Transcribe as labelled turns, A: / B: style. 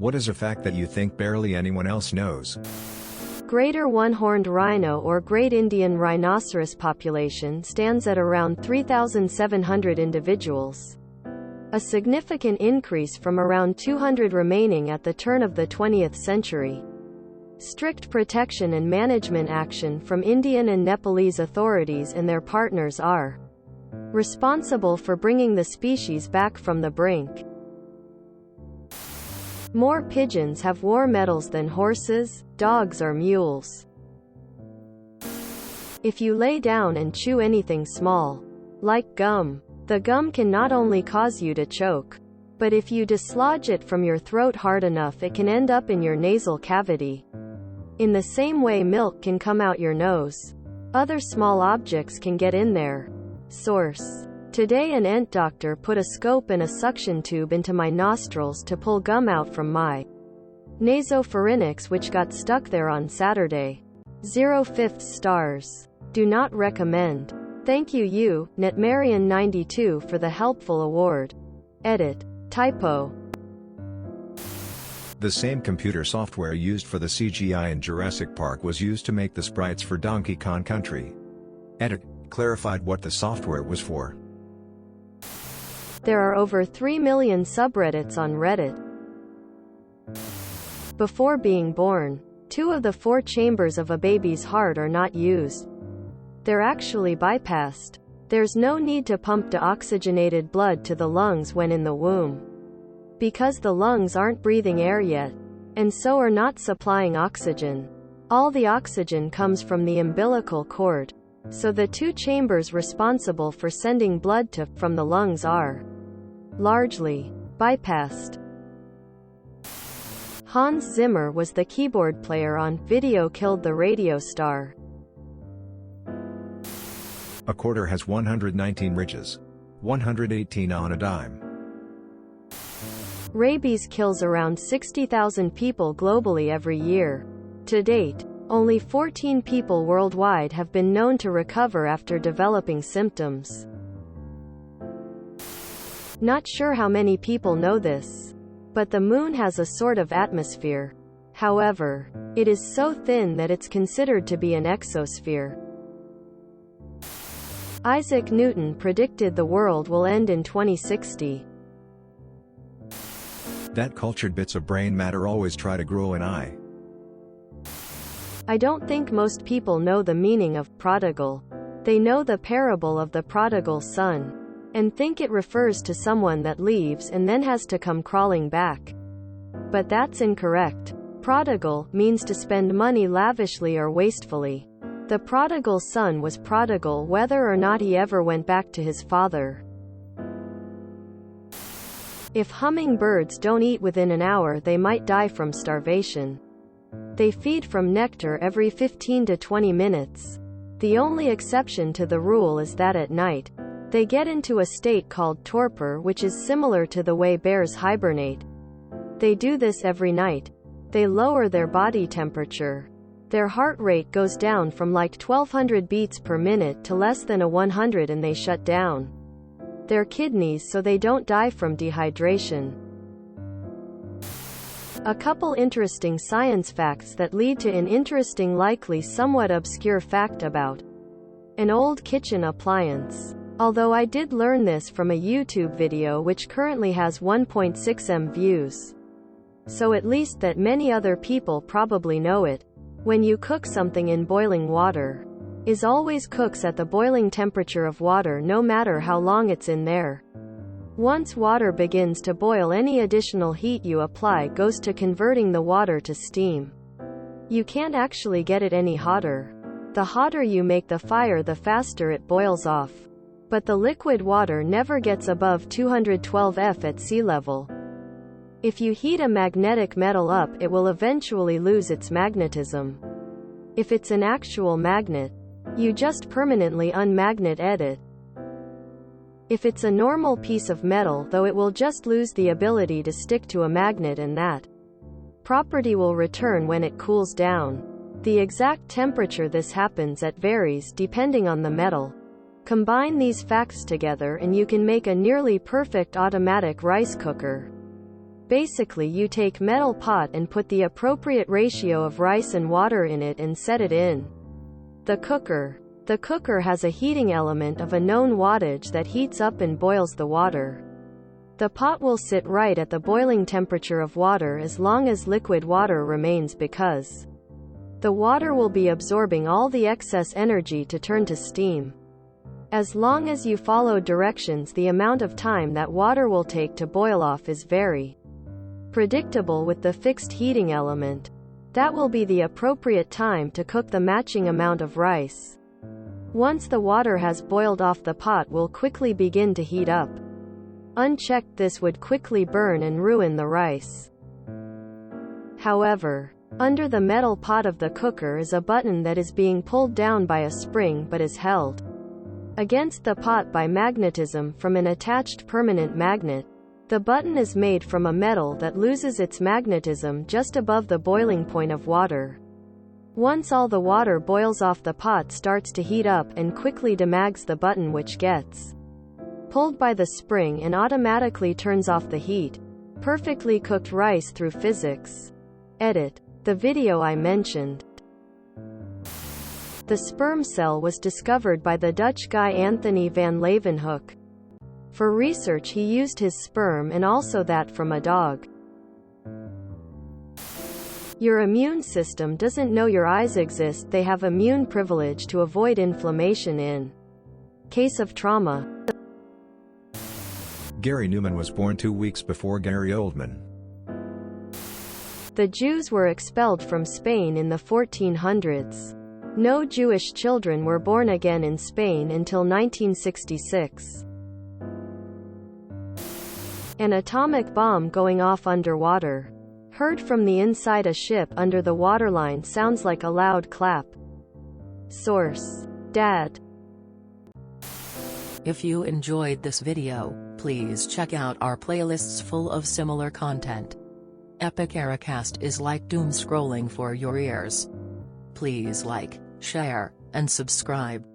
A: What is a fact that you think barely anyone else knows?
B: Greater one-horned rhino or Great Indian rhinoceros population stands at around 3,700 individuals. A significant increase from around 200 remaining at the turn of the 20th century. Strict protection and management action from Indian and Nepalese authorities and their partners are responsible for bringing the species back from the brink. More pigeons have war medals than horses, dogs or mules. If you lay down and chew anything small, like gum, the gum can not only cause you to choke, but if you dislodge it from your throat hard enough it can end up in your nasal cavity. In the same way milk can come out your nose. Other small objects can get in there. Source: Today an ent doctor put a scope and a suction tube into my nostrils to pull gum out from my nasopharynx which got stuck there on Saturday. 0.5 stars. Do not recommend. Thank you Netmarian92 for the helpful award. Edit. Typo.
A: The same computer software used for the CGI in Jurassic Park was used to make the sprites for Donkey Kong Country. Edit. Clarified what the software was for.
B: There are over 3 million subreddits on Reddit. Before being born, 2 of the 4 chambers of a baby's heart are not used. They're actually bypassed. There's no need to pump deoxygenated blood to the lungs when in the womb. Because the lungs aren't breathing air yet, and so are not supplying oxygen. All the oxygen comes from the umbilical cord. So the 2 chambers responsible for sending blood to, from the lungs are largely bypassed. Hans Zimmer was the keyboard player on Video Killed the Radio Star.
A: A quarter has 119 ridges. 118 on a dime.
B: Rabies kills around 60,000 people globally every year. To date, only 14 people worldwide have been known to recover after developing symptoms. Not sure how many people know this, but the moon has a sort of atmosphere. However, it is so thin that it's considered to be an exosphere. Isaac Newton predicted the world will end in 2060.
A: That cultured bits of brain matter always try to grow an eye.
B: I don't think most people know the meaning of prodigal. They know the parable of the prodigal son, and think it refers to someone that leaves and then has to come crawling back. But that's incorrect. Prodigal means to spend money lavishly or wastefully. The prodigal son was prodigal whether or not he ever went back to his father. If hummingbirds don't eat within an hour they might die from starvation. They feed from nectar every 15 to 20 minutes. The only exception to the rule is that at night, they get into a state called torpor which is similar to the way bears hibernate. They do this every night. They lower their body temperature. Their heart rate goes down from like 1200 beats per minute to less than 100 and they shut down their kidneys so they don't die from dehydration. A couple interesting science facts that lead to an interesting likely somewhat obscure fact about an old kitchen appliance. Although I did learn this from a YouTube video which currently has 1.6 million views. So at least that many other people probably know it. When you cook something in boiling water, it always cooks at the boiling temperature of water no matter how long it's in there. Once water begins to boil, any additional heat you apply goes to converting the water to steam. You can't actually get it any hotter. The hotter you make the fire, the faster it boils off. But the liquid water never gets above 212 F at sea level. If you heat a magnetic metal up, it will eventually lose its magnetism. If it's an actual magnet, you just permanently unmagnet it. If it's a normal piece of metal, though, it will just lose the ability to stick to a magnet, and that property will return when it cools down. The exact temperature this happens at varies depending on the metal. Combine these facts together and you can make a nearly perfect automatic rice cooker. Basically, you take metal pot and put the appropriate ratio of rice and water in it and set it in the cooker. The cooker has a heating element of a known wattage that heats up and boils the water. The pot will sit right at the boiling temperature of water as long as liquid water remains, because the water will be absorbing all the excess energy to turn to steam. As long as you follow directions, the amount of time that water will take to boil off is very predictable with the fixed heating element. That will be the appropriate time to cook the matching amount of rice. Once the water has boiled off, the pot will quickly begin to heat up. Unchecked, this would quickly burn and ruin the rice. However, under the metal pot of the cooker is a button that is being pulled down by a spring but is held against the pot by magnetism from an attached permanent magnet. The button is made from a metal that loses its magnetism just above the boiling point of water. Once all the water boils off, the pot starts to heat up and quickly demags the button, which gets pulled by the spring and automatically turns off the heat. Perfectly cooked rice through physics. Edit. The video I mentioned. The sperm cell was discovered by the Dutch guy Anthony van Leeuwenhoek. For research, he used his sperm and also that from a dog. Your immune system doesn't know your eyes exist. They have immune privilege to avoid inflammation in case of trauma.
A: Gary Newman was born 2 weeks before Gary Oldman.
B: The Jews were expelled from Spain in the 1400s. No Jewish children were born again in Spain until 1966. An atomic bomb going off underwater. Heard from the inside a ship under the waterline, sounds like a loud clap. Source: Dad.
C: If you enjoyed this video, please check out our playlists full of similar content. Epic Ericast is like doom scrolling for your ears. Please like, share, and subscribe.